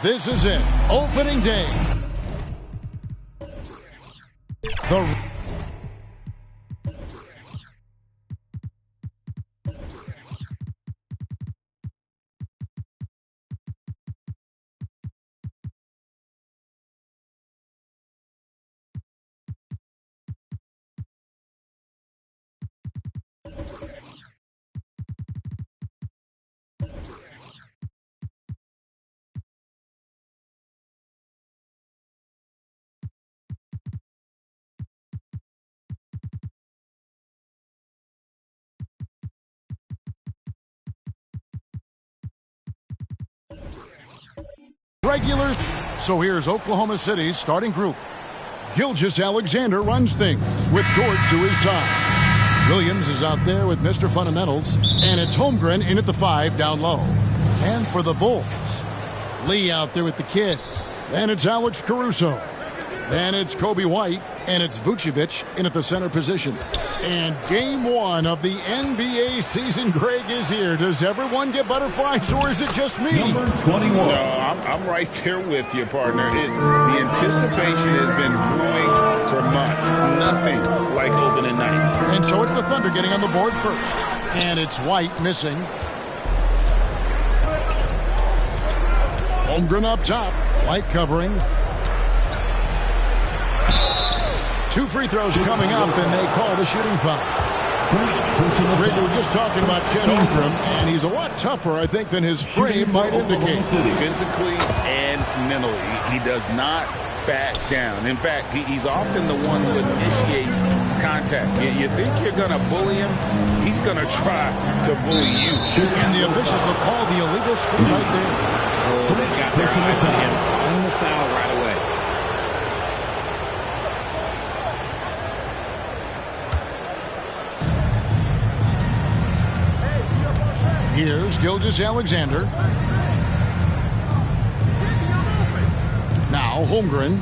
This is it. Opening day. The regulars. So here's Oklahoma City's starting group. Gilgeous-Alexander runs things with Dort to his side. Williams is out there with Mr. Fundamentals. And it's Holmgren in at the 5 down low. And for the Bulls, Lee out there with the kid. And it's Alex Caruso. Then it's Kobe White. And it's Vucevic in at the center position. And game 1 of the NBA season, Greg, is here. Does everyone get butterflies, or is it just me? Number 21. No, I'm right there with you, partner. The anticipation has been brewing for months. Nothing like opening night. And so it's the Thunder getting on the board first. And it's White missing. Holmgren up top. White covering. 2 free throws coming up, and they call the shooting foul. Greg, we were just talking about Chet Holmgren, and he's a lot tougher, I think, than his frame might indicate. Physically and mentally, he does not back down. In fact, he's often the one who initiates contact. You think you're going to bully him, he's going to try to bully you. And the officials will call the illegal screen right there. Oh, they got their eyes on him, calling the foul right away. Here's Gilgeous-Alexander. Now Holmgren.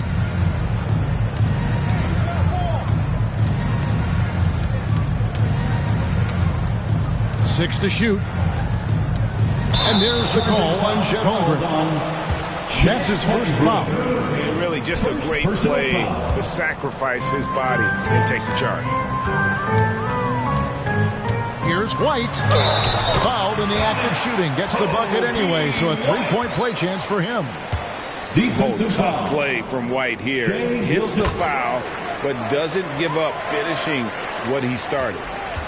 Six to shoot. And there's the call on Chet Holmgren. That's his first foul. And really just a great play to sacrifice his body and take the charge. Here's White. Fouled in the act of shooting. Gets the bucket anyway, so a 3-point play chance for him. Tough play from White here. Hits the foul, but doesn't give up finishing what he started.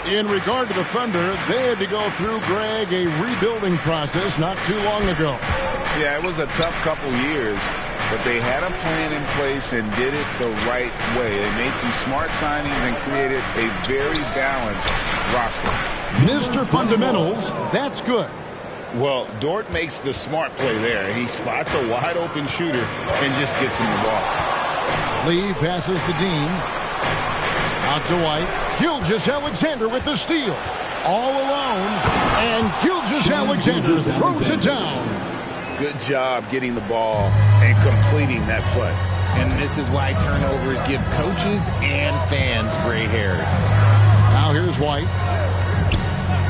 In regard to the Thunder, they had to go through, Greg, a rebuilding process not too long ago. Yeah, it was a tough couple years, but they had a plan in place and did it the right way. They made some smart signings and created a very balanced roster. Mr. Fundamentals, that's good. Well, Dort makes the smart play there. He spots a wide-open shooter and just gets him the ball. Lee passes to Dean. Out to White. Gilgeous-Alexander with the steal. All alone. And Gilgeous-Alexander throws it down. Good job getting the ball and completing that play. And this is why turnovers give coaches and fans gray hairs. Now here's White.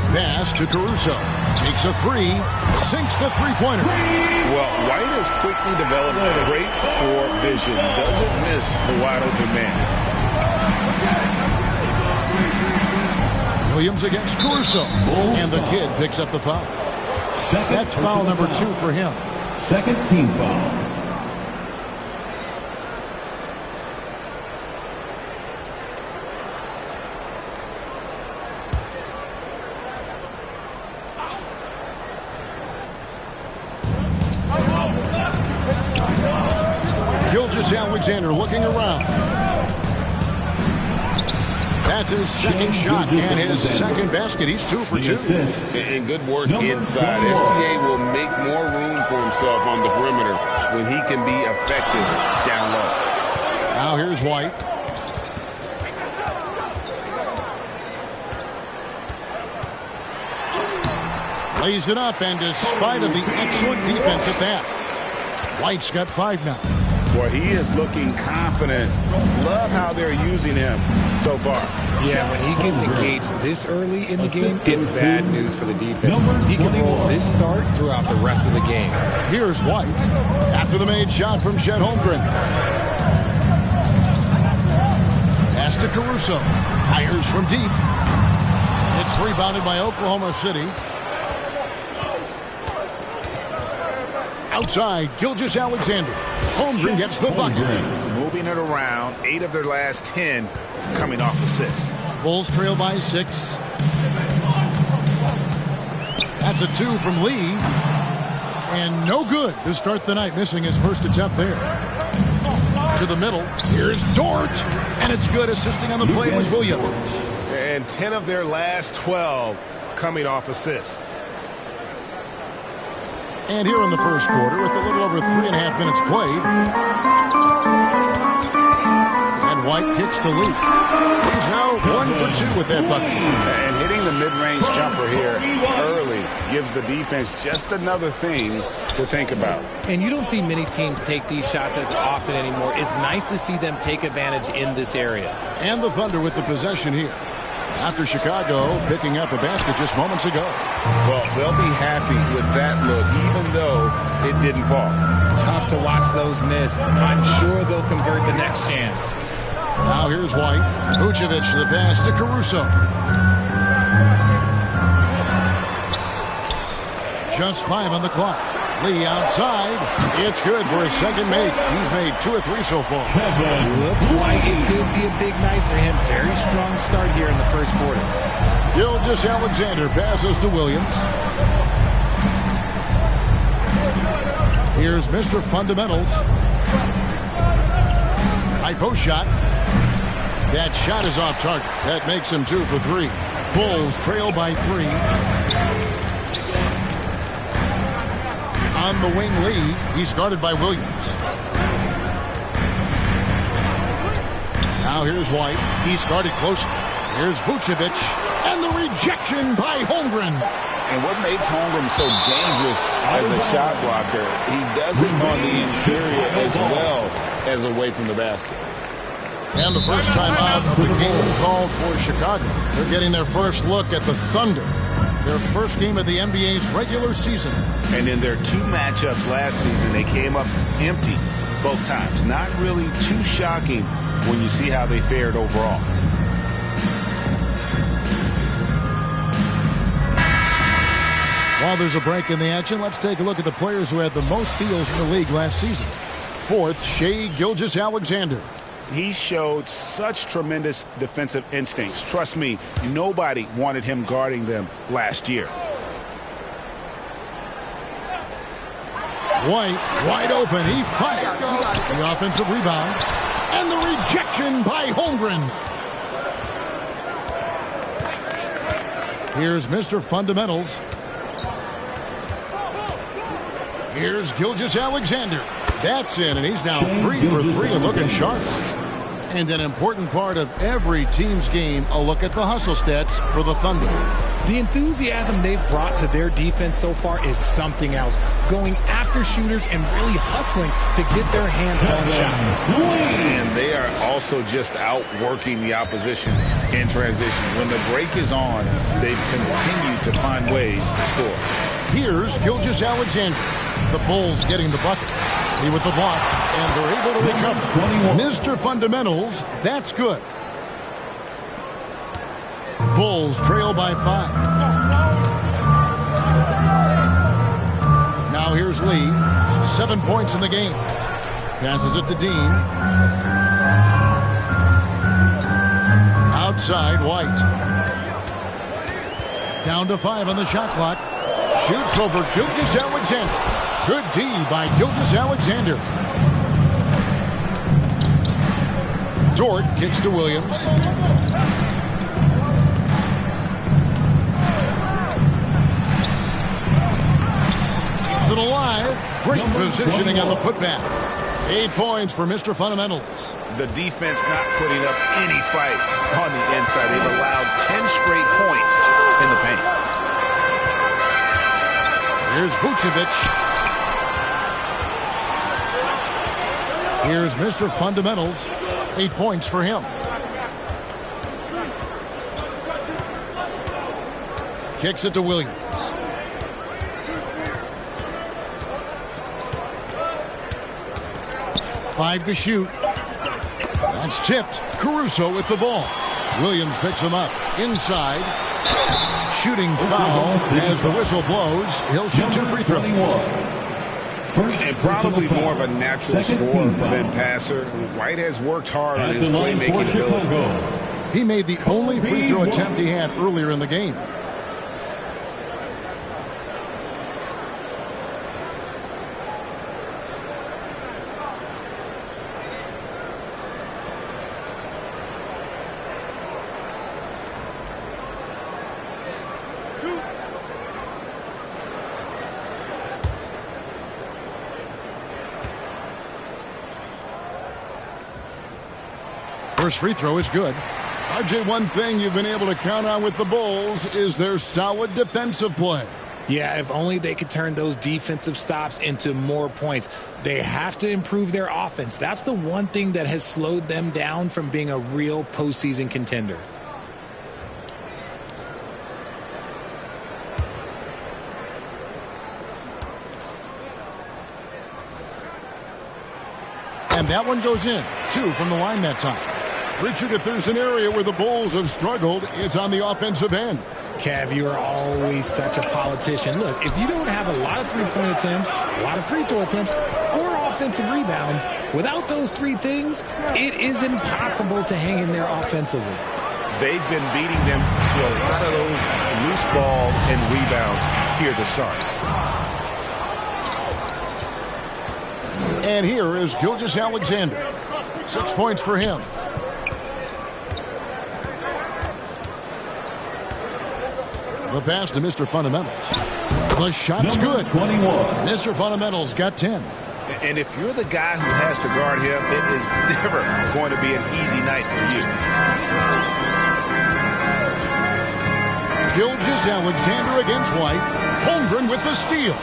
Pass to Caruso. Takes a 3. Sinks the three-pointer. Well, White has quickly developed great floor vision. Doesn't miss the wide-open man. Williams against Caruso. And the kid picks up the foul. That's foul number 2 for him. Second team foul. Gilgeous-Alexander looking around. That's his second shot and his second basket. He's 2 for 2. And good work inside. SGA will make more room for himself on the perimeter when he can be effective down low. Now here's White. Lays it up, and despite of the excellent defense at that, White's got 5 now. Boy, he is looking confident. Love how they're using him so far. Yeah, when he gets engaged this early in the game, it's bad news for the defense. He can roll this start throughout the rest of the game. Here's White after the made shot from Chet Holmgren. Pass to Caruso. Fires from deep. It's rebounded by Oklahoma City. Outside, Gilgeous-Alexander. Holmgren gets the bucket. Moving it around, 8 of their last 10 coming off assists. Bulls trail by 6. That's a 2 from Lee. And no good to start the night, missing his first attempt there. To the middle. Here's Dort. And it's good. Assisting on the play was Williams. And 10 of their last 12 coming off assists. And here in the first quarter, with a little over 3.5 minutes played. And White kicks to Lee. He's now 1 for 2 with that bucket. And hitting the mid-range jumper here early gives the defense just another thing to think about. And you don't see many teams take these shots as often anymore. It's nice to see them take advantage in this area. And the Thunder with the possession here, after Chicago picking up a basket just moments ago. Well, they'll be happy with that look, even though it didn't fall. Tough to watch those miss. I'm sure they'll convert the next chance. Now here's White. Vucevic the pass to Caruso. Just 5 on the clock. Lee outside. It's good for his second make. He's made 2 or 3 so far. Looks like it could be a big night for him. Very strong start here in the first quarter. Gilgeous-Alexander passes to Williams. Here's Mr. Fundamentals. High post shot. That shot is off target. That makes him 2 for 3. Bulls trail by 3. On the wing, Lee. He's guarded by Williams. Now here's White. He's guarded closely. Here's Vucevic. And the rejection by Holmgren. And what makes Holmgren so dangerous as a shot blocker, he does it on the interior as well as away from the basket. And the first time out of the game called for Chicago. They're getting their first look at the Thunder. Their first game of the NBA's regular season. And in their 2 matchups last season, they came up empty both times. Not really too shocking when you see how they fared overall. While there's a break in the action, let's take a look at the players who had the most steals in the league last season. Fourth, Shai Gilgeous-Alexander. He showed such tremendous defensive instincts. Trust me, nobody wanted him guarding them last year. White, wide open. He fires. The offensive rebound. And the rejection by Holmgren. Here's Mr. Fundamentals. Here's Gilgeous-Alexander. That's in, and he's now 3 for 3 and looking sharp. And an important part of every team's game, a look at the hustle stats for the Thunder. The enthusiasm they've brought to their defense so far is something else. Going after shooters and really hustling to get their hands on shots. And they are also just outworking the opposition in transition. When the break is on, they've continued to find ways to score. Here's Gilgeous-Alexander. The Bulls getting the bucket. He with the block, and they're able to recover. Mr. Fundamentals, that's good. Bulls trail by 5. Now here's Lee. 7 points in the game. Passes it to Dean. Outside, White. Down to 5 on the shot clock. Shoots over Gilgeous-Alexander. Good D by Gilgeous-Alexander. Dort kicks to Williams. Keeps it alive. Great positioning on the putback. 8 points for Mr. Fundamentals. The defense not putting up any fight on the inside. They've allowed 10 straight points in the paint. Here's Vucevic. Here's Mr. Fundamentals. 8 points for him. Kicks it to Williams. 5 to shoot. That's tipped. Caruso with the ball. Williams picks him up. Inside. Shooting foul as the whistle blows. He'll shoot 2 free throws. And probably more of a natural scorer than passer. White has worked hard on his playmaking ability. He made the only free throw attempt he had earlier in the game. First free throw is good. RJ, one thing you've been able to count on with the Bulls is their solid defensive play. Yeah, if only they could turn those defensive stops into more points. They have to improve their offense. That's the one thing that has slowed them down from being a real postseason contender. And that one goes in. 2 from the line that time. Richard, if there's an area where the Bulls have struggled, it's on the offensive end. Cav, you are always such a politician. Look, if you don't have a lot of three-point attempts, a lot of free throw attempts, or offensive rebounds, without those 3 things, it is impossible to hang in there offensively. They've been beating them to a lot of those loose balls and rebounds here to start. And here is Gilgeous Alexander. 6 points for him. The pass to Mr. Fundamentals. The shot's good. 21. Mr. Fundamentals got 10. And if you're the guy who has to guard him, it is never going to be an easy night for you. Gilgeous Alexander against White. Holmgren with the steal.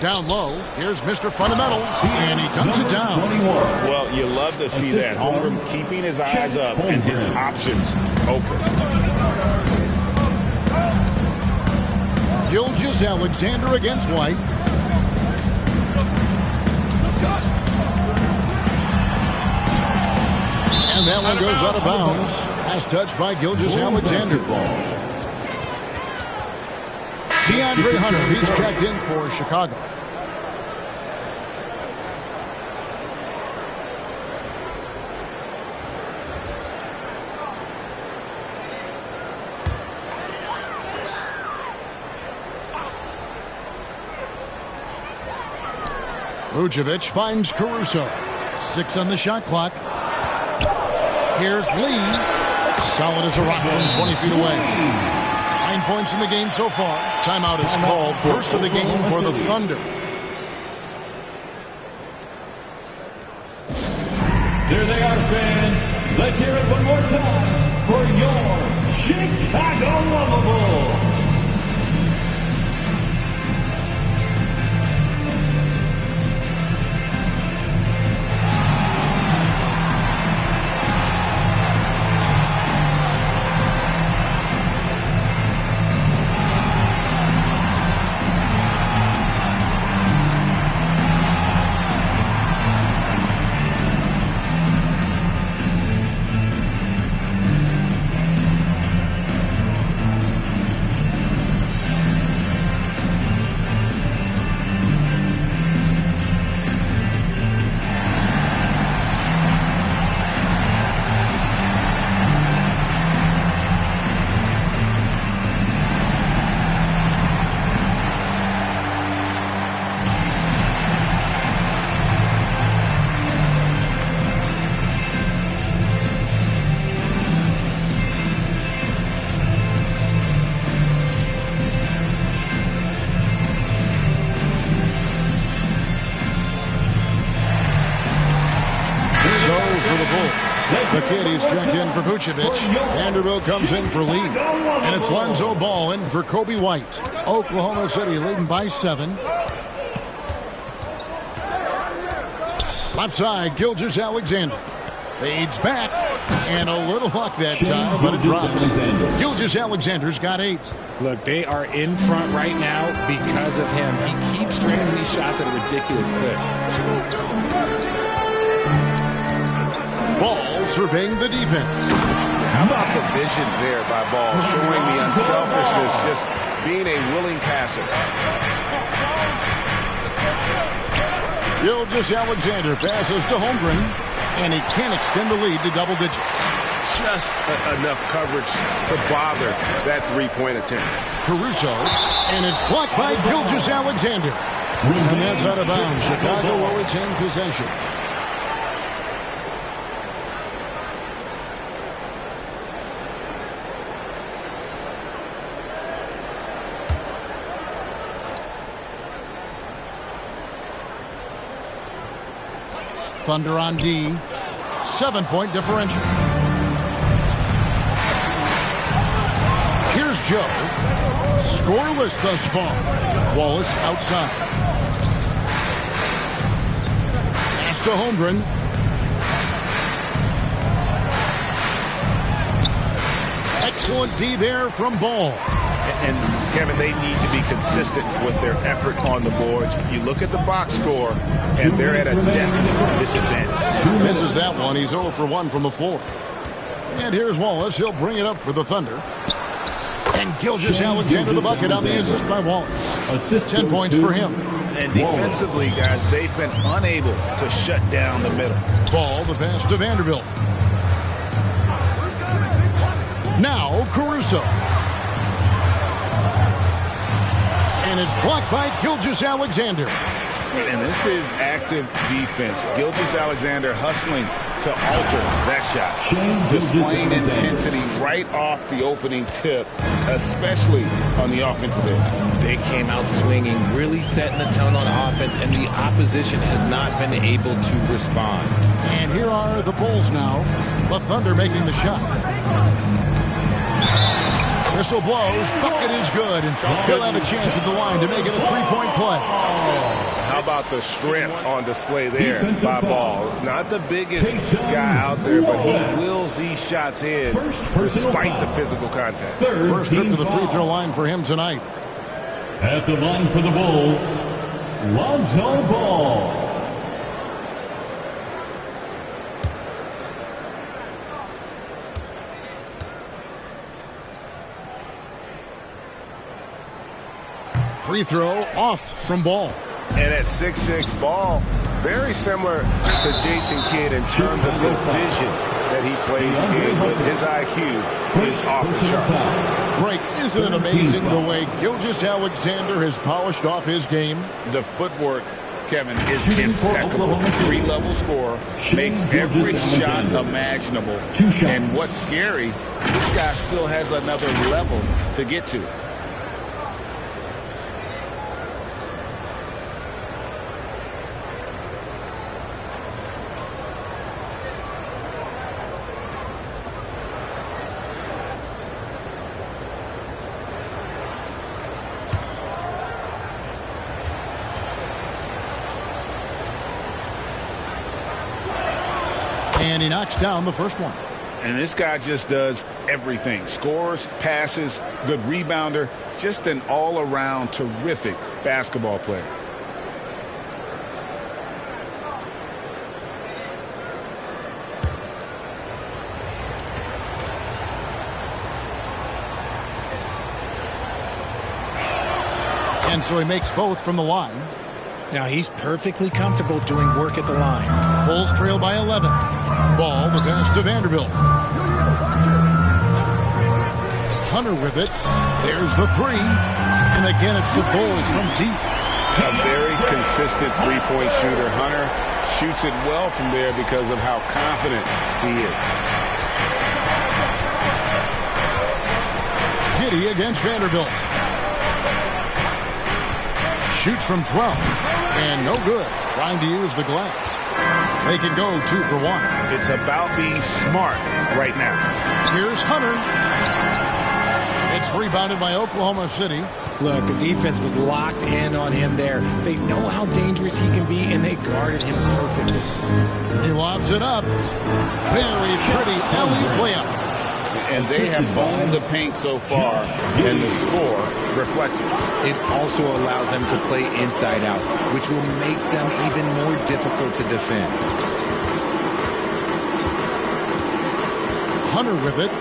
Down low, here's Mr. Fundamentals, and he dunks it down. Well, you love to see that. Holmgren keeping his eyes up and his options open. Gilgeous Alexander against White. And that one goes out of bounds. Last touch by Gilgeous Alexander. DeAndre Hunter, he's checked in for Chicago. Vucevic finds Caruso. 6 on the shot clock. Here's Lee. Solid as a rock from 20 feet away. 9 points in the game so far. Timeout is called. First of the game for the Thunder. There they are, fans. Let's hear it one more time for your Chicago Lovables. The kiddies check in for Vucevic. Vanderbilt comes in for Lee. And it's Lonzo Ball in for Kobe White. Oklahoma City leading by 7. Left side, Gilgeous Alexander. Fades back. And a little luck that time, but it drops. Gilgeous Alexander's got 8. Look, they are in front right now because of him. He keeps draining these shots at a ridiculous clip. Ball surveying the defense. How about the vision there by Ball, showing the unselfishness, just being a willing passer. Gilgeous Alexander passes to Holmgren, and he can't extend the lead to double digits. Just enough coverage to bother that three-point attempt. Caruso, and it's blocked by Gilgeous Alexander. And that's out of bounds. Chicago will retain possession. Thunder on D. 7-point differential. Here's Joe. Scoreless thus far. Wallace outside. Pass to Holmgren. Excellent D there from Ball. And Kevin, they need to be consistent with their effort on the boards. You look at the box score, and they're at a definite disadvantage. Misses that one. He's 0 for 1 from the floor. And here's Wallace. He'll bring it up for the Thunder. And Gilgeous Alexander the bucket on the assist by Wallace. 10 points for him. And defensively, guys, they've been unable to shut down the middle. Ball, the pass to Vanderbilt. Now Caruso. And it's blocked by Gilgeous Alexander. And this is active defense. Gilgeous Alexander hustling to alter that shot. Displaying intensity right off the opening tip, especially on the offensive end. They came out swinging, really setting the tone on offense, and the opposition has not been able to respond. And here are the Bulls now. The Thunder making the shot. Whistle blows. Bucket is good. And he'll have a chance at the line to make it a three-point play. How about the strength on display there by Ball? Not the biggest guy out there, but he wills these shots in despite the physical contact. First trip to the free throw line for him tonight. At the line for the Bulls, Lonzo Ball. Free throw off from Ball. And at 6'6", Ball, very similar to Jason Kidd in terms of the vision that he plays the game, but his IQ is off the charts. Greg, isn't it amazing the way Gilgeous Alexander has polished off his game? The footwork, Kevin, is impeccable. Three-level scorer, makes every shot imaginable. And what's scary, this guy still has another level to get to. And he knocks down the first one. And this guy just does everything. Scores, passes, good rebounder, just an all-around terrific basketball player. And so he makes both from the line. Now he's perfectly comfortable doing work at the line. Bulls trail by 11. Ball, the pass to Vanderbilt. Hunter with it. There's the three. And again, it's the Bulls from deep. A very consistent three-point shooter. Hunter shoots it well from there because of how confident he is. Giddey against Vanderbilt. Shoots from 12. And no good. Trying to use the glass. They can go 2 for 1. It's about being smart right now. Here's Hunter. It's rebounded by Oklahoma City. Look, the defense was locked in on him there. They know how dangerous he can be, and they guarded him perfectly. He lobs it up. Very pretty alley layup. And they have boned the paint so far, and the score reflects it. It also allows them to play inside out, which will make them even more difficult to defend. Hunter with it.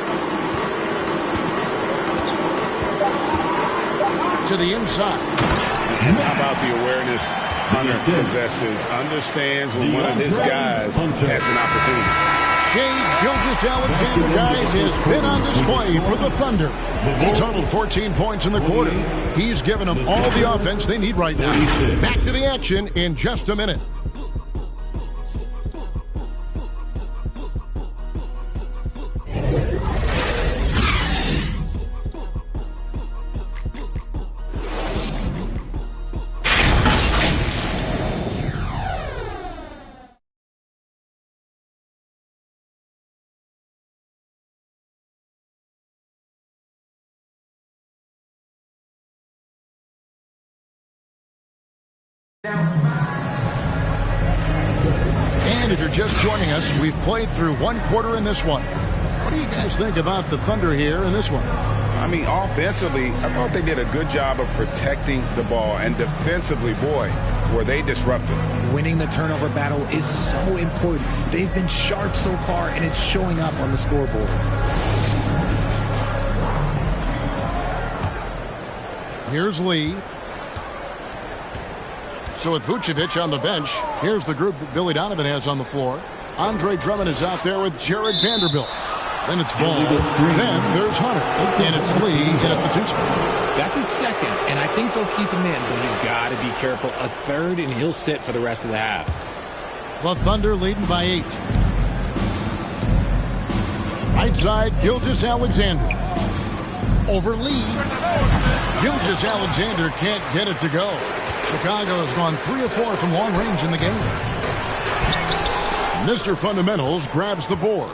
To the inside. And how about the awareness Hunter possesses? Understands when one of his guys has an opportunity. Shai Gilgeous-Alexander, guys, has been on display for the Thunder. He totaled 14 points in the quarter. He's given them all the offense they need right now. Back to the action in just a minute. And if you're just joining us, we've played through one quarter in this one. What do you guys think about the Thunder here in this one? I mean, offensively, I thought they did a good job of protecting the ball. And defensively, boy, were they disruptive. Winning the turnover battle is so important. They've been sharp so far, and it's showing up on the scoreboard. Here's Lee. So with Vucevic on the bench, here's the group that Billy Donovan has on the floor. Andre Drummond is out there with Jared Vanderbilt. Then it's Ball. Then there's Hunter. And it's Lee in at the 2 spot. That's his second, and I think they'll keep him in, but he's got to be careful. A third, and he'll sit for the rest of the half. The Thunder leading by 8. Right side, Gilgeous-Alexander. Over Lee. Gilgeous-Alexander can't get it to go. Chicago has gone 3 of 4 from long range in the game. Mr. Fundamentals grabs the board.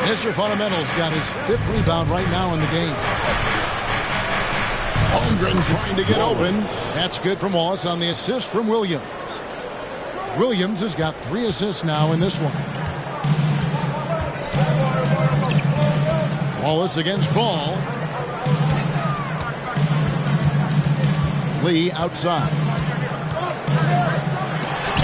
Mr. Fundamentals got his 5th rebound right now in the game. Holmgren trying to get open. That's good from Wallace on the assist from Williams. Williams has got 3 assists now in this one. Wallace against Ball. Lee outside.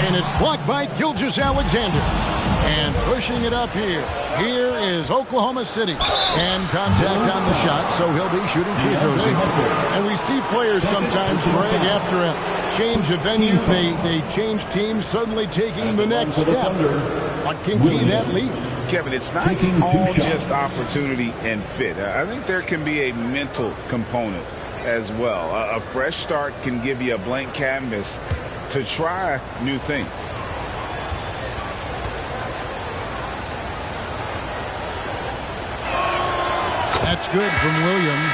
And it's blocked by Gilgeous-Alexander. And pushing it up here. Here is Oklahoma City. And contact on the shot, so he'll be shooting free throws here. And we see players sometimes, Greg, after a change of venue, they change teams, suddenly taking the next step. What can key that lead? Kevin, it's not all just opportunity and fit. I think there can be a mental component as well. A fresh start can give you a blank canvas to try new things. That's good from Williams.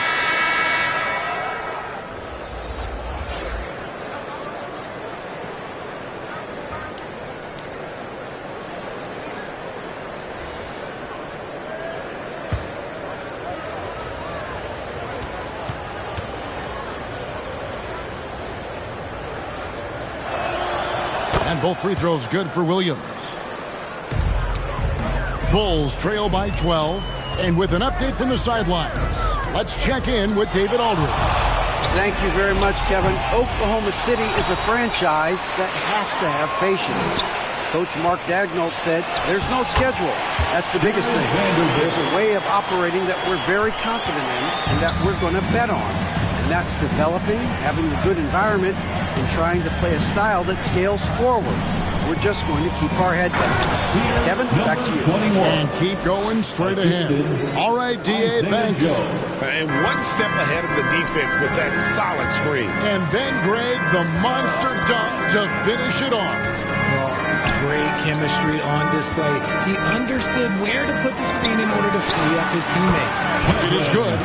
And both free throws good for Williams. Bulls trail by 12. And with an update from the sidelines, let's check in with David Aldridge. Thank you very much, Kevin. Oklahoma City is a franchise that has to have patience. Coach Mark Daigneault said, there's no schedule. That's the biggest thing. There's a way of operating that we're very confident in and that we're going to bet on. And that's developing, having a good environment, and trying to play a style that scales forward. We're just going to keep our head down. Kevin, back to you. And keep going straight ahead. All right, D.A., thanks. And one step ahead of the defense with that solid screen. And then, Greg, the monster dunk to finish it off. Great chemistry on display. He understood where to put the screen in order to free up his teammate. It is good.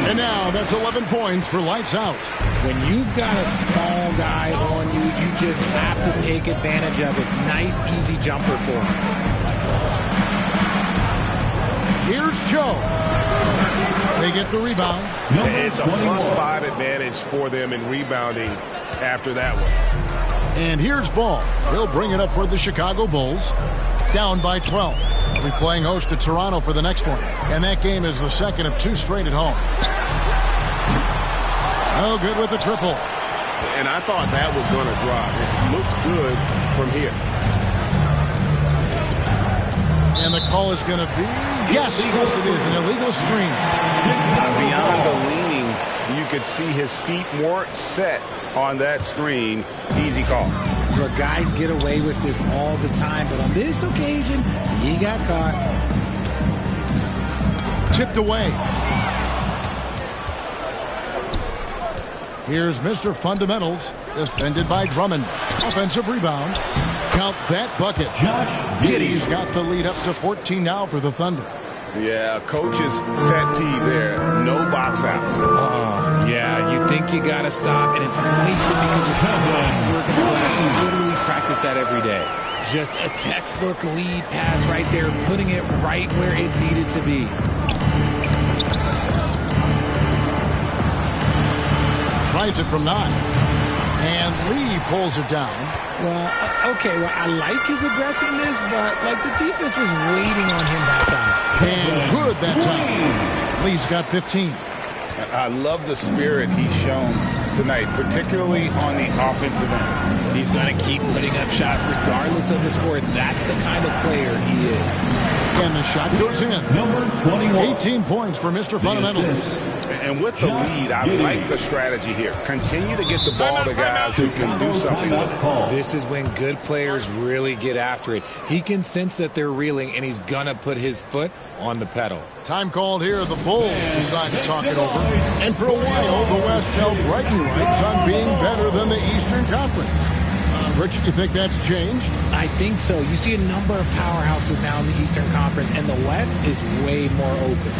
And now that's 11 points for lights out. When you've got a small guy on you, you just have to take advantage of it. Nice, easy jumper for him. Here's Joe. They get the rebound. It's a +5 advantage for them in rebounding after that one. And here's Ball. He'll bring it up for the Chicago Bulls. Down by 12. We'll be playing host to Toronto for the next one. And that game is the second of 2 straight at home. Oh, good with the triple. And I thought that was going to drop. It looked good from here. And the call is going to be, yes, it is, an illegal screen. Beyond the leaning, you could see his feet more set on that screen. Easy call. Look, guys get away with this all the time, but on this occasion, he got caught. Tipped away. Here's Mr. Fundamentals, defended by Drummond. Offensive rebound. Count that bucket. Giddey's got the lead up to 14 now for the Thunder. Yeah, coach's pet peeve there. No box out. Oh, yeah, you think you got to stop, and it's wasted because of sloppy work in the glass. We literally practice that every day. Just a textbook lead pass right there, putting it right where it needed to be. Tries it from 9. And Lee pulls it down. Well, okay, well, I like his aggressiveness, but, like, the defense was waiting on him that time. And good that time. Lee's got 15. I love the spirit he's shown tonight, particularly on the offensive end. He's going to keep putting up shots regardless of the score. That's the kind of player he is. And the shot goes in. Number 21. 18 points for Mr. Fundamentals. And with the lead, I like the strategy here. Continue to get the ball to guys who can do something with it. This is when good players really get after it. He can sense that they're reeling, and he's going to put his foot on the pedal. Time called here. The Bulls decide to talk it over. And for a while, the West held bragging rights on being better than the Eastern Conference. Richard, you think that's changed? I think so. You see a number of powerhouses now in the Eastern Conference, and the West is way more open.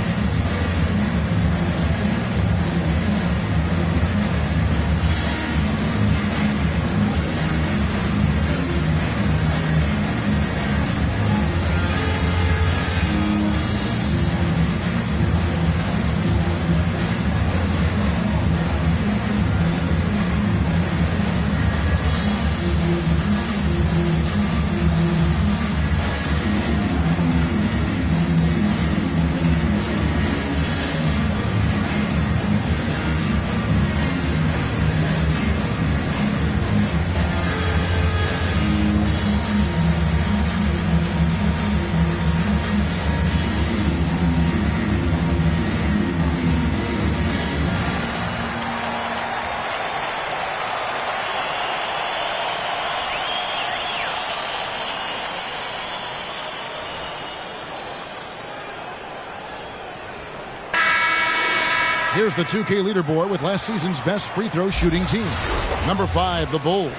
Here's the 2K leaderboard with last season's best free throw shooting team. Number 5, the Bulls.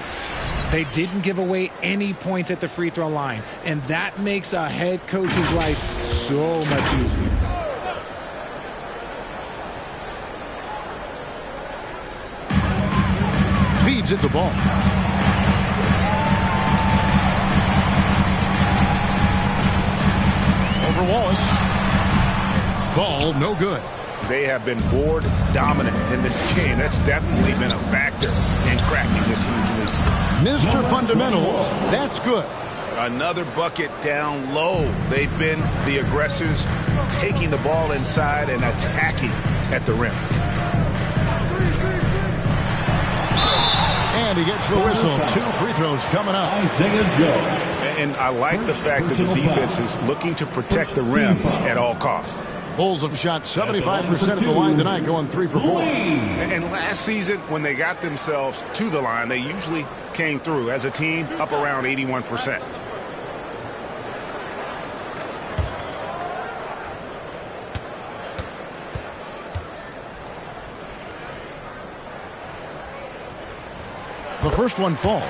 They didn't give away any points at the free throw line, and that makes a head coach's life so much easier. Feeds it the ball. Over Wallace. Ball no good. They have been board dominant in this game. That's definitely been a factor in cracking this huge lead. Mr. Fundamentals, that's good. Another bucket down low. They've been the aggressors, taking the ball inside and attacking at the rim. And he gets the whistle. 2 free throws coming up. And I like the fact that the defense is looking to protect the rim at all costs. Bulls have shot 75% at the line tonight, going 3 for 4. And last season, when they got themselves to the line, they usually came through as a team up around 81%. The first one falls.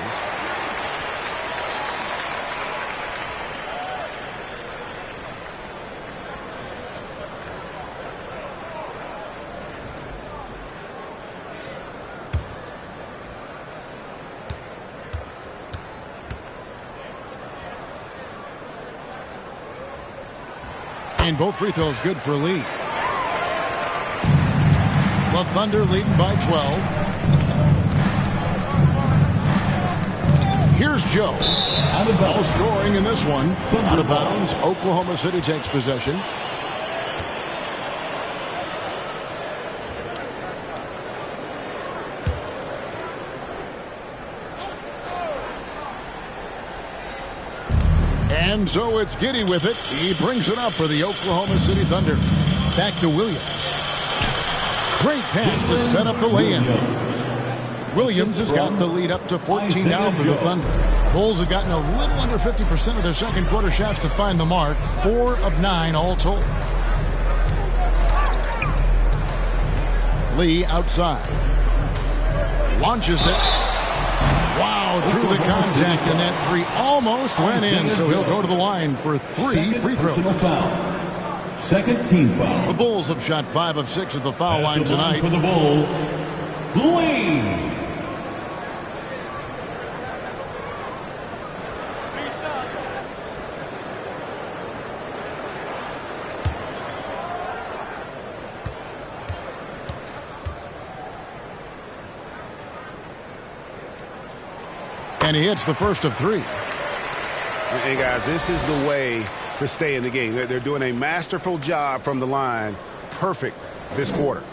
And both free throws good for Lee. The Thunder leading by 12. Here's Joe. No scoring in this one. Out of bounds. Oklahoma City takes possession. And so it's Giddey with it. He brings it up for the Oklahoma City Thunder. Back to Williams. Great pass to set up the lay-in. Williams has got the lead up to 14 now for the Thunder. Bulls have gotten a little under 50% of their second quarter shots to find the mark. 4 of 9 all told. Lee outside. Launches it. Wow, through the contact, and that three almost went in, so he'll go to the line for 3 free throws. Second team foul. The Bulls have shot 5 of 6 at the foul line tonight. For the Bulls, Lee. And he hits the first of 3. And guys, this is the way to stay in the game. They're doing a masterful job from the line. Perfect this quarter.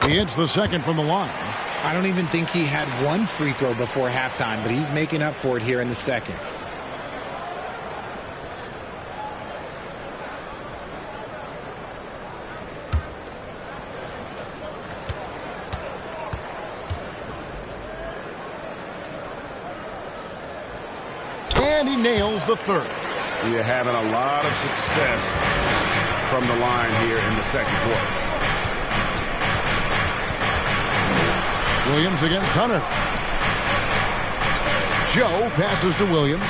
He hits the second from the line. I don't even think he had one free throw before halftime, but he's making up for it here in the second. And he nails the third. You're having a lot of success from the line here in the second quarter. Williams against Hunter. Joe passes to Williams.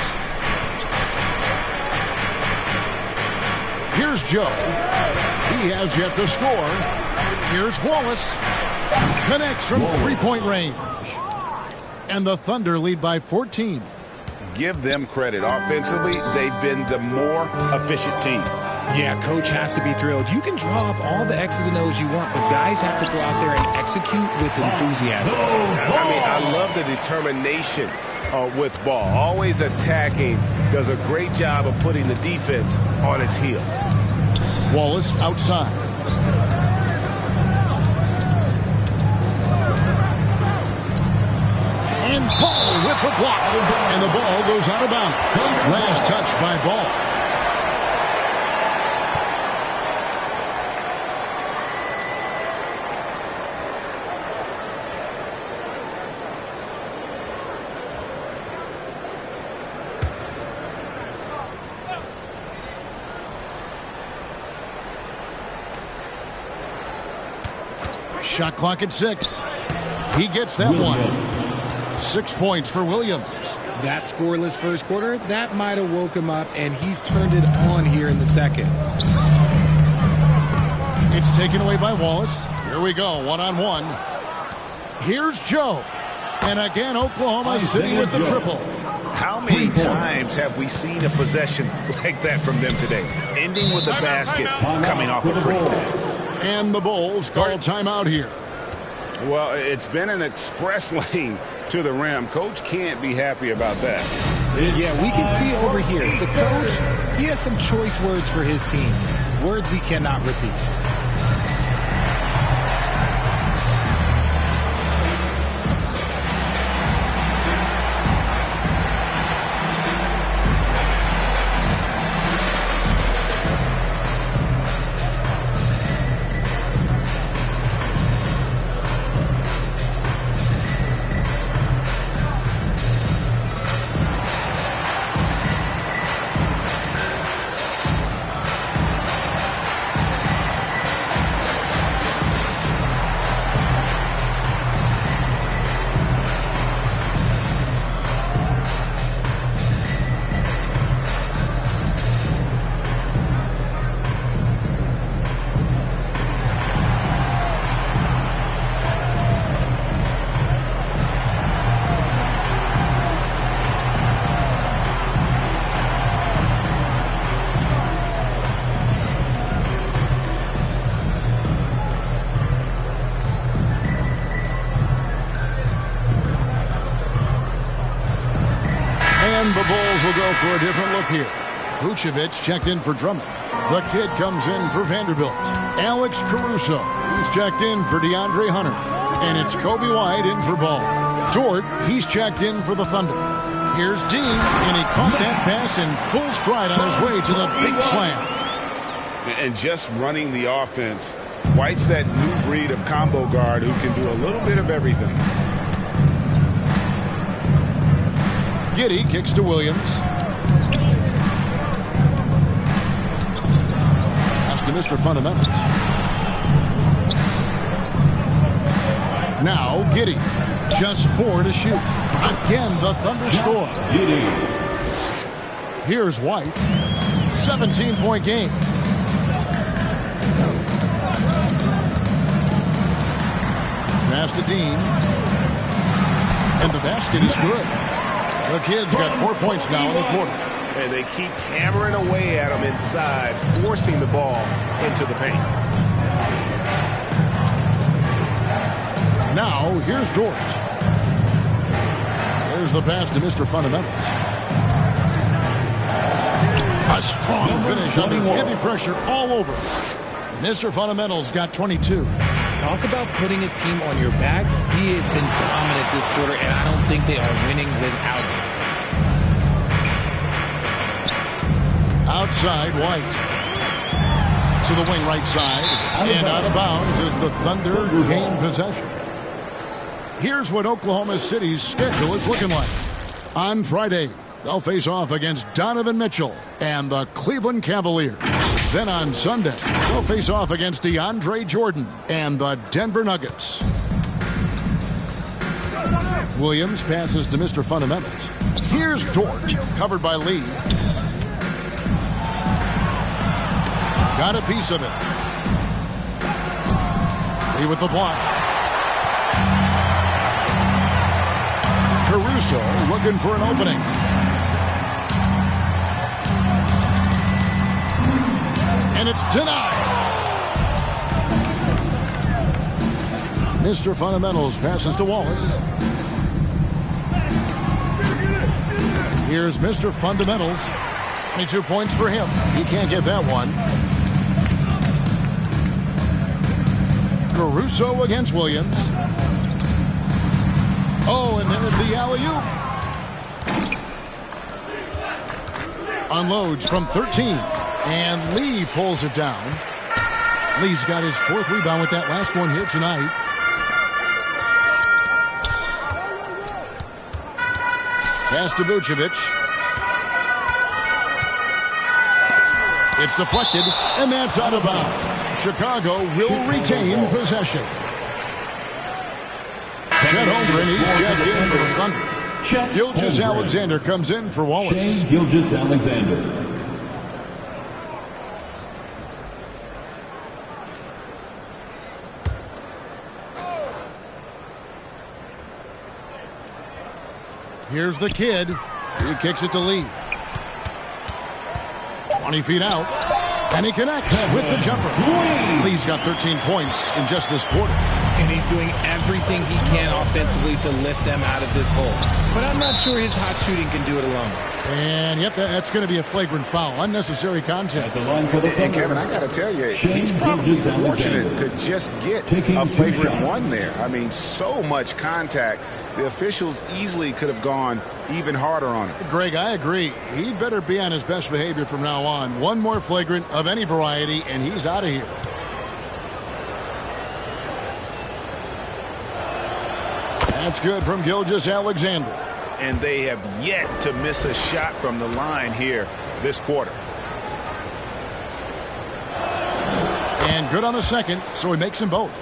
Here's Joe. He has yet to score. Here's Wallace. Connects from three-point range. And the Thunder lead by 14. Give them credit. Offensively, they've been the more efficient team. Yeah, coach has to be thrilled. You can draw up all the X's and O's you want, but guys have to go out there and execute with enthusiasm. I mean, I love the determination with ball. Always attacking. Does a great job of putting the defense on its heels. Wallace outside. And Paul with the block. And the ball goes out of bounds. Last touch by Ball. Shot clock at 6. He gets that one. 6 points for Williams. That scoreless first quarter, that might have woke him up, and he's turned it on here in the second. It's taken away by Wallace. Here we go, one-on-one. Here's Joe. And again, Oklahoma City with the triple. How many times have we seen a possession like that from them today? Ending with the basket, coming off a pretty pass. And the Bulls call timeout here. Well, it's been an express lane to the rim. Coach can't be happy about that. Yeah, we can see over here. The coach, he has some choice words for his team. Words we cannot repeat. for a different look here. Vucevic checked in for Drummond. The kid comes in for Vanderbilt. Alex Caruso. He's checked in for DeAndre Hunter. And it's Kobe White in for Ball. Dort, he's checked in for the Thunder. Here's Dean, and he caught that pass in full stride on his way to the big slam. And just running the offense, White's that new breed of combo guard who can do a little bit of everything. Giddey kicks to Williams. Pass to Mr. Fundamentals. Now Giddey. Just 4 to shoot. Again, the Thunder score. Here's White. 17-point game. Pass to Dean. And the basket is good. The kid's got 4 points now in the quarter. And they keep hammering away at him inside, forcing the ball into the paint. Now, here's Dort. There's the pass to Mr. Fundamentals. A strong finish under heavy pressure all over. Mr. Fundamentals got 22. Talk about putting a team on your back. He has been dominant this quarter, and I don't think they are winning without him. Outside, White. To the wing right side. And out of bounds as the Thunder gain possession. Here's what Oklahoma City's schedule is looking like. On Friday, they'll face off against Donovan Mitchell and the Cleveland Cavaliers. Then on Sunday, they'll face off against DeAndre Jordan and the Denver Nuggets. Williams passes to Mr. Fundamentals. Here's Dort, covered by Lee. Got a piece of it. Lee with the block. Caruso looking for an opening. And it's denied. Mr. Fundamentals passes to Wallace. Here's Mr. Fundamentals. 22 points for him. He can't get that one. Caruso against Williams. Oh, and there's the alley-oop. Unloads from 13. And Lee pulls it down. Lee's got his 4th rebound with that last one here tonight. Pass to Vucevic. It's deflected, and that's out of bounds. Chicago will retain possession. Chet Holmgren, he's checked in for the Thunder. Gilgeous Alexander comes in for Wallace. Gilgeous Alexander. Here's the kid. He kicks it to Lee. 20 feet out. And he connects with the jumper. Lee's got 13 points in just this quarter. And he's doing everything he can offensively to lift them out of this hole. But I'm not sure his hot shooting can do it alone. And, yep, that's going to be a flagrant foul. Unnecessary contact. And Kevin, I got to tell you, he's probably fortunate to just get a flagrant one there. I mean, so much contact. The officials easily could have gone even harder on it. Greg, I agree. He'd better be on his best behavior from now on. One more flagrant of any variety, and he's out of here. That's good from Gilgeous Alexander. And they have yet to miss a shot from the line here this quarter. And good on the second, so he makes them both.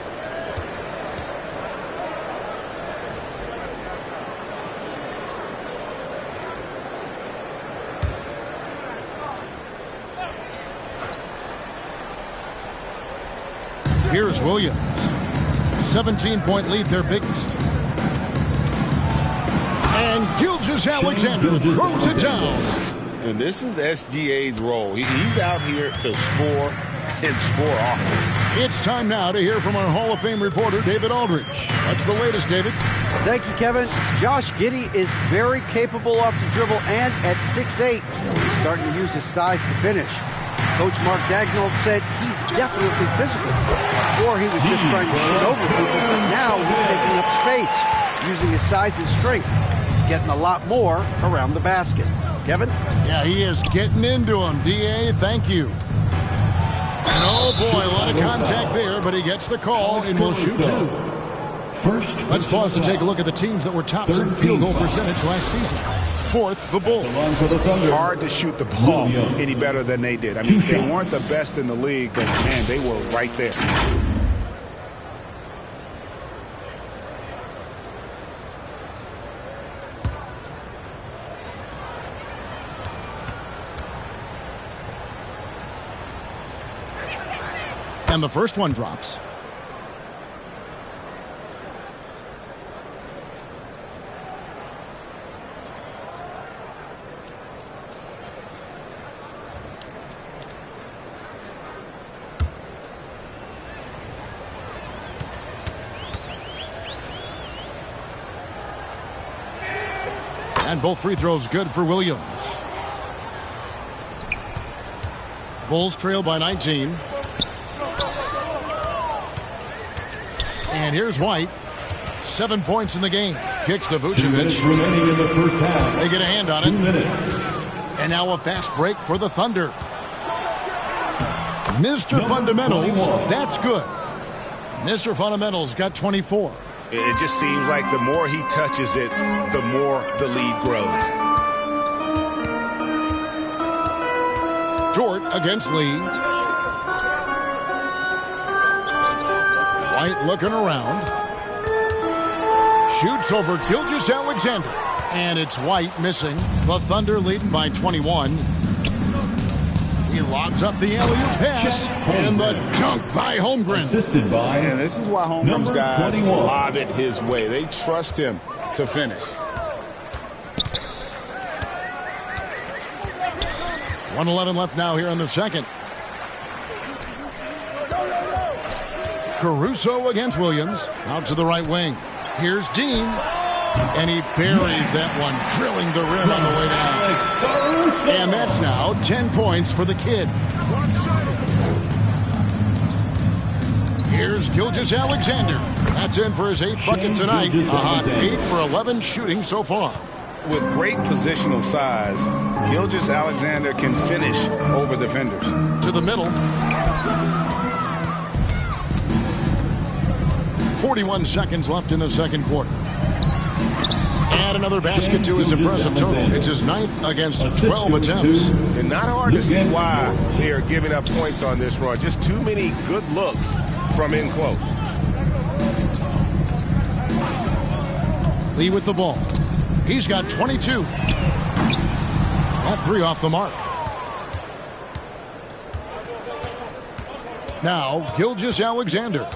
Here's Williams. 17-point lead, their biggest. And Gilgeous Alexander throws it down. And this is SGA's role. He's out here to score and score often. It's time now to hear from our Hall of Fame reporter, David Aldridge. What's the latest, David? Thank you, Kevin. Josh Giddey is very capable off the dribble, and at 6'8", he's starting to use his size to finish. Coach Mark Daigneault said he's definitely physical. Before he was just trying to shoot over people, but now he's taking up space, using his size and strength. He's getting a lot more around the basket. Kevin? Yeah, he is getting into him. D.A., thank you. And oh boy, a lot of contact there, but he gets the call and will shoot two. Let's pause to take a look at the teams that were tops in field goal percentage last season. Fourth, the Bulls. Hard to shoot the ball any better than they did. I mean, they weren't the best in the league, but man, they were right there. And the first one drops. And both free throws good for Williams. Bulls trail by 19. And here's White. 7 points in the game. Kicks to Vucevic. They get a hand on it. And now a fast break for the Thunder. Mr. Fundamentals, that's good. Mr. Fundamentals got 24. It just seems like the more he touches it, the more the lead grows. Dort against Lee. White looking around. Shoots over Gilgeous Alexander. And it's White missing. The Thunder leading by 21. He lobs up the alley-oop pass. And the dunk by Holmgren. And this is why Holmgren's guys lob it his way. They trust him to finish. 1:11 left now here in the second. Caruso against Williams. Out to the right wing. Here's Dean. And he buries that one, drilling the rim on the way down. And that's now 10 points for the kid. Here's Gilgeous Alexander. That's in for his 8th bucket tonight. A hot 8 for 11 shooting so far. With great positional size, Gilgeous Alexander can finish over defenders. To the middle. 41 seconds left in the second quarter. And another basket to his impressive total. It's his 9th against 12 attempts. And not hard to see why they are giving up points on this run. Just too many good looks from in close. Lee with the ball. He's got 22. That 3 off the mark. Now, Gilgeous Alexander.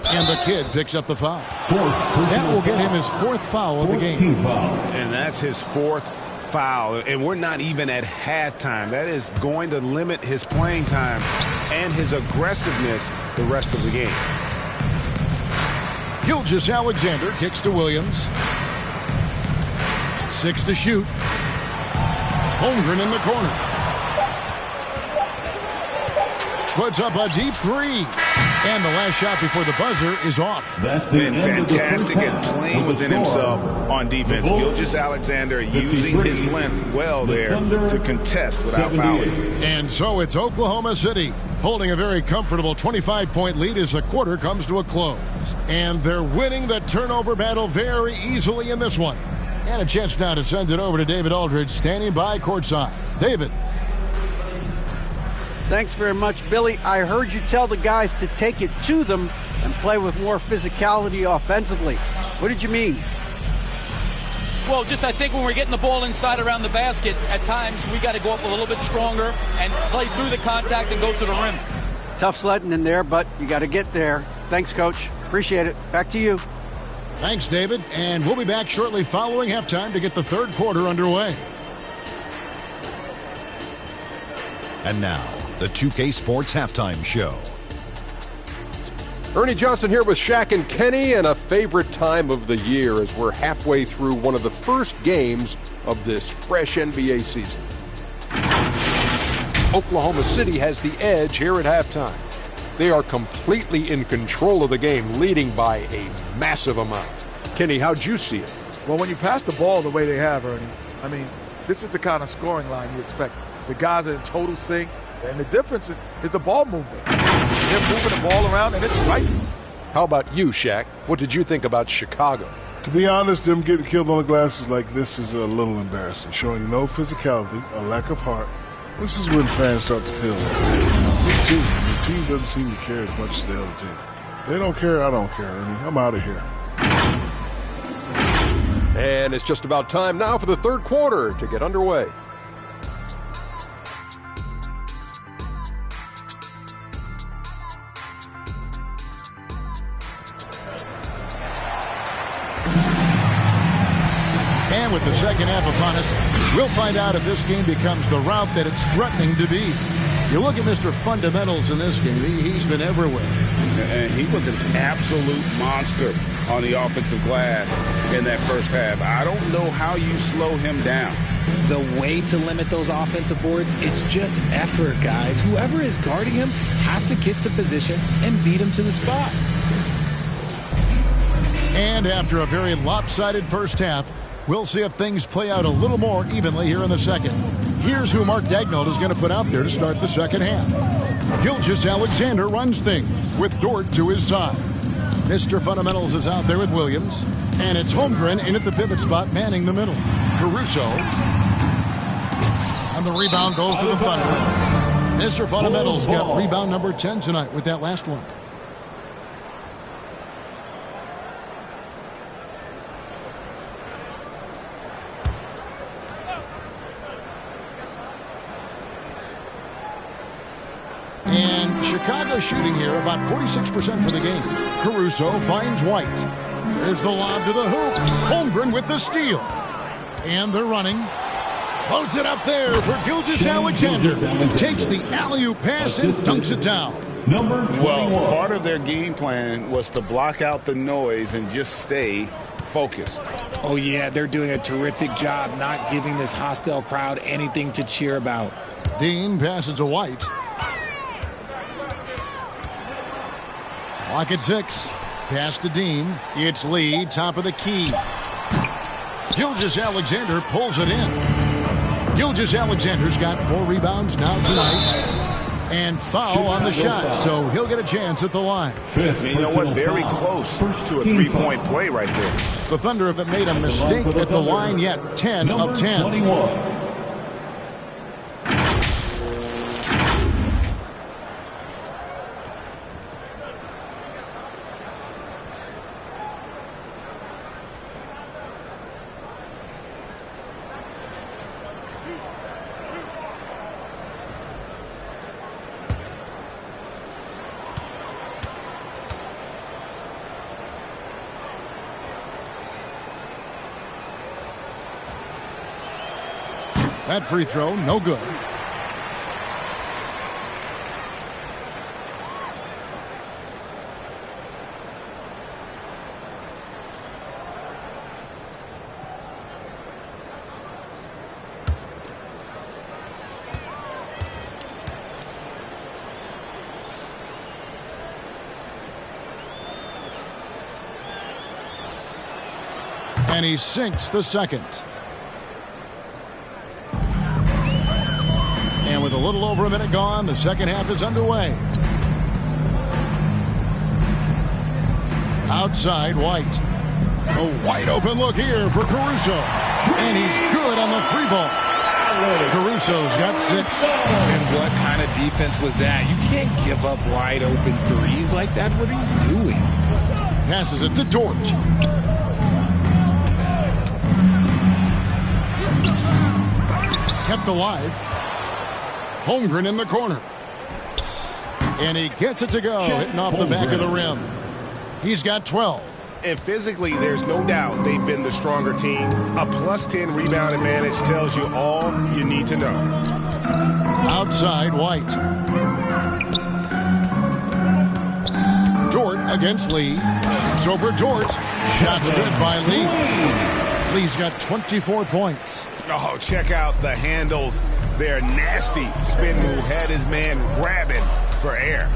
And the kid picks up the foul. That will get him his 4th foul of the game. And that's his 4th foul. And we're not even at halftime. That is going to limit his playing time and his aggressiveness the rest of the game. Gilgeous Alexander kicks to Williams. 6 to shoot. Holmgren in the corner. Puts up a deep 3. And the last shot before the buzzer is off. Been fantastic at playing within himself on defense. Gilgeous Alexander using his length well there to contest without fouling. And so it's Oklahoma City holding a very comfortable 25-point lead as the quarter comes to a close. And they're winning the turnover battle very easily in this one. And a chance now to send it over to David Aldridge standing by courtside. David. Thanks very much, Billy. I heard you tell the guys to take it to them and play with more physicality offensively. What did you mean? Well, just I think when we're getting the ball inside around the basket, at times we got to go up a little bit stronger and play through the contact and go to the rim. Tough sledding in there, but you got to get there. Thanks, Coach. Appreciate it. Back to you. Thanks, David. And we'll be back shortly following halftime to get the third quarter underway. And now, the 2K Sports Halftime Show. Ernie Johnson here with Shaq and Kenny, and a favorite time of the year as we're halfway through one of the first games of this fresh NBA season. Oklahoma City has the edge here at halftime. They are completely in control of the game, leading by a massive amount. Kenny, how'd you see it? Well, when you pass the ball the way they have, Ernie, I mean, this is the kind of scoring line you expect. The guys are in total sync, and the difference is the ball movement. They're moving the ball around, and it's right. How about you, Shaq? What did you think about Chicago? To be honest, them getting killed on the glasses like this is a little embarrassing, showing no physicality, a lack of heart. This is when fans start to feel like, the team doesn't seem to care as much as the other team. They don't care, I don't care, Ernie. I'm out of here. And it's just about time now for the third quarter to get underway. And with the second half upon us, we'll find out if this game becomes the route that it's threatening to be. You look at Mr. Fundamentals in this game, he's been everywhere. And he was an absolute monster on the offensive glass in that first half. I don't know how you slow him down. The way to limit those offensive boards, it's just effort, guys. Whoever is guarding him has to get to position and beat him to the spot. And after a very lopsided first half, we'll see if things play out a little more evenly here in the second. Here's who Mark Daigneault is going to put out there to start the second half. Gilgeous Alexander runs things with Dort to his side. Mr. Fundamentals is out there with Williams. And it's Holmgren in at the pivot spot, manning the middle. Caruso. And the rebound goes to the Thunder. Mr. Fundamentals got rebound number 10 tonight with that last one. And Chicago shooting here about 46% for the game. Caruso finds White. There's the lob to the hoop. Holmgren with the steal. And they're running. Floats it up there for Gilgeous Alexander. Takes the alley-oop pass and dunks it down. Well, part of their game plan was to block out the noise and just stay focused. Oh, yeah, they're doing a terrific job not giving this hostile crowd anything to cheer about. Dean passes to White. Clock at 6. Pass to Dean. It's Lee, top of the key. Gilgeous Alexander pulls it in. Gilgeous Alexander's got 4 rebounds now tonight. And foul on the shot, so he'll get a chance at the line. You know what? Very close to a three-point play right there. The Thunder haven't made a mistake at the line yet. 10 of 10. That free throw, no good. And he sinks the second. And with a little over a minute gone, the second half is underway. Outside, White. A wide open look here for Caruso. And he's good on the 3-ball. Caruso's got 6. And what kind of defense was that? You can't give up wide open threes like that. What are you doing? Passes it to Dort. Kept alive. Holmgren in the corner. And he gets it to go, hitting off the back of the rim. He's got 12. And physically, there's no doubt they've been the stronger team. A +10 rebound advantage tells you all you need to know. Outside White. Dort against Lee. It's over Dort. Shots good by Lee. Lee's got 24 points. Oh, check out the handles. Their nasty spin move had his man grabbing for air.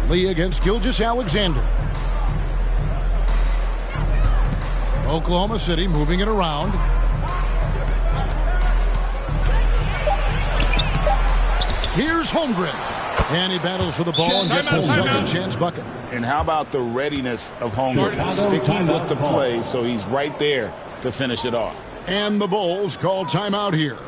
Lee against Gilgeous-Alexander. Oklahoma City moving it around. Here's Holmgren. And he battles for the ball and gets a second chance bucket. And how about the readiness of Holmgren? Sticking with the play, so he's right there to finish it off. And the Bulls call timeout here.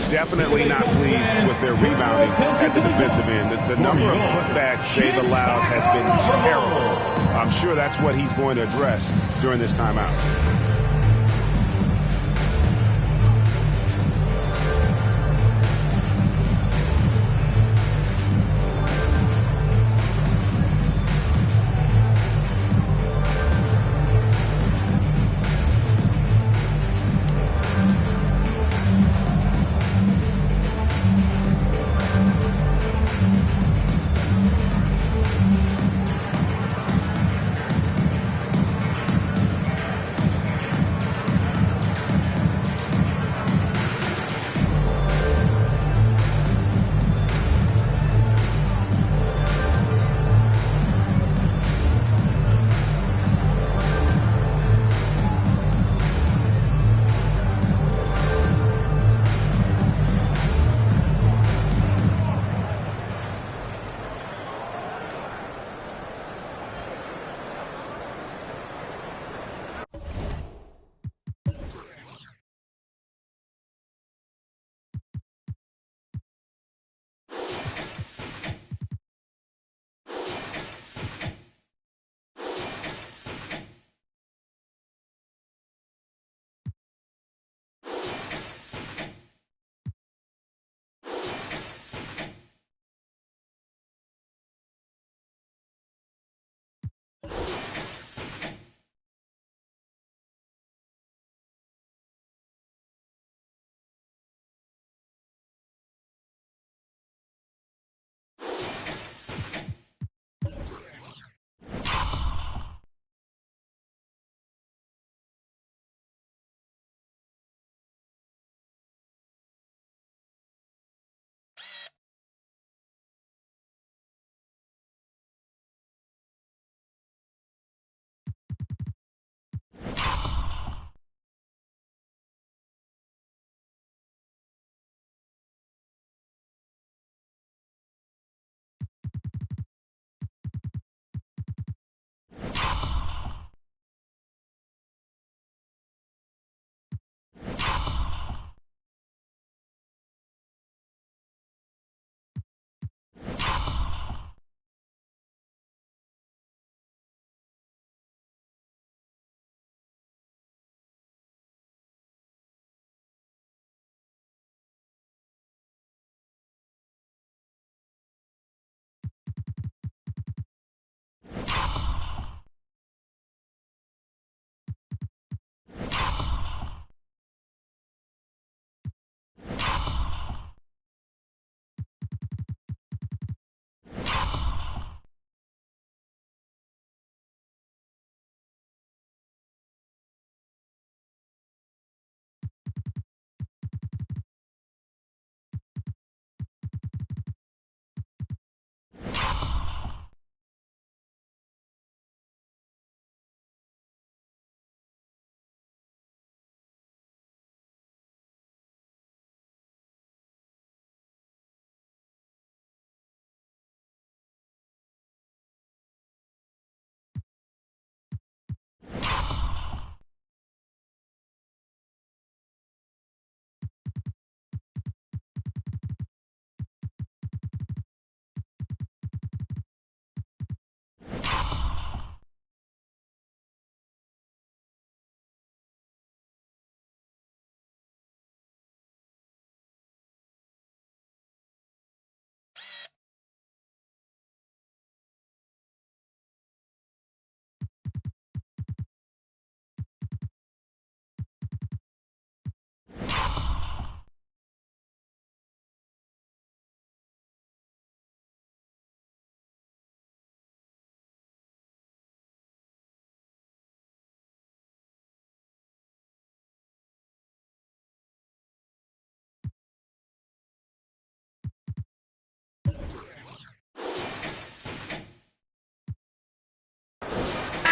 Definitely not pleased with their rebounding at the defensive end. The number of putbacks they've allowed has been terrible. I'm sure that's what he's going to address during this timeout.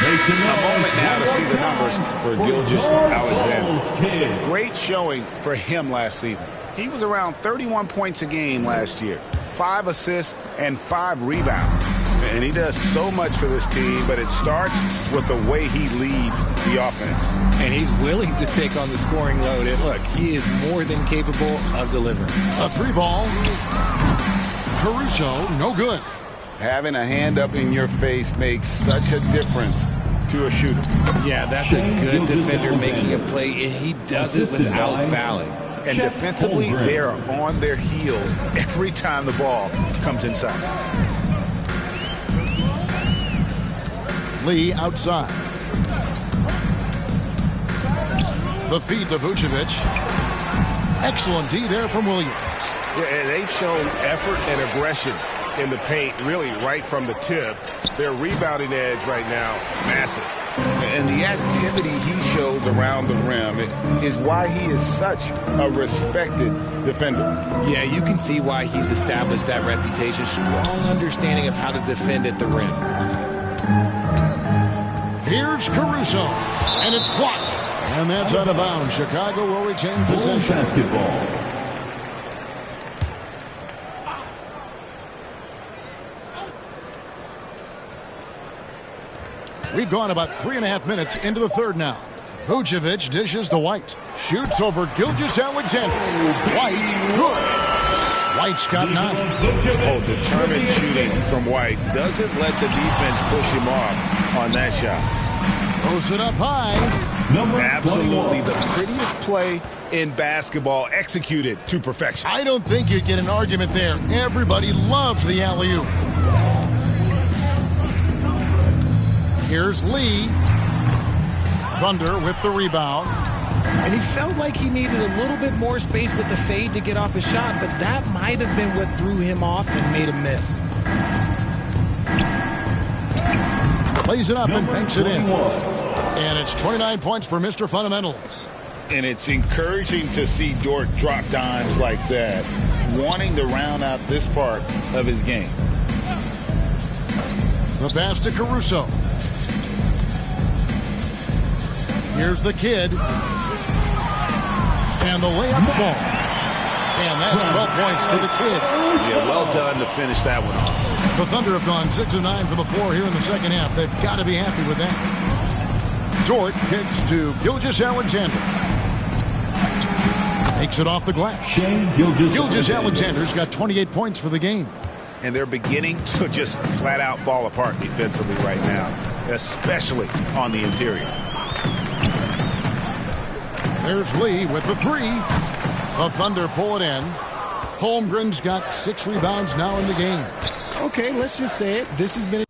A moment now to see the numbers for Gilgeous-Alexander. Great showing for him last season. He was around 31 points a game last year, 5 assists and 5 rebounds. And he does so much for this team, but it starts with the way he leads the offense. And he's willing to take on the scoring load. And look, he is more than capable of delivering. A 3-ball. Caruso, no good. Having a hand up in your face makes such a difference to a shooter. Yeah, that's a good defender making a play, and he does it without fouling. And defensively, they are on their heels every time the ball comes inside. Lee outside. The feed to Vucevic. Excellent D there from Williams. Yeah, and they've shown effort and aggression in the paint, really right from the tip. Their rebounding edge right now, massive. And the activity he shows around the rim is why he is such a respected defender. Yeah, you can see why he's established that reputation. Strong understanding of how to defend at the rim. Here's Caruso, and it's blocked. And that's out of bounds. Chicago will retain possession. Basketball. We've gone about 3.5 minutes into the third now. Vucevic dishes to White. Shoots over Gilgeous-Alexander. White, good. White's got 9. Oh, determined shooting from White. Doesn't let the defense push him off on that shot. Throws it up high. Absolutely the prettiest play in basketball, executed to perfection. I don't think you'd get an argument there. Everybody loves the alley-oop. Here's Lee. Thunder with the rebound. And he felt like he needed a little bit more space with the fade to get off his shot, but that might have been what threw him off and made him miss. Plays it up and banks it in. And it's 29 points for Mr. Fundamentals. And it's encouraging to see Dort drop dimes like that, wanting to round out this part of his game. The pass to Caruso. Here's the kid. And the layup falls. And that's 12 points for the kid. Yeah, well done to finish that one off. The Thunder have gone 6 of 9 from the floor here in the second half. They've got to be happy with that. Dort kicks to Gilgeous-Alexander. Takes it off the glass. Gilgeous-Alexander's got 28 points for the game. And they're beginning to just flat out fall apart defensively right now, especially on the interior. There's Lee with the 3. The Thunder pull it in. Holmgren's got 6 rebounds now in the game. Okay, let's just say it. This has been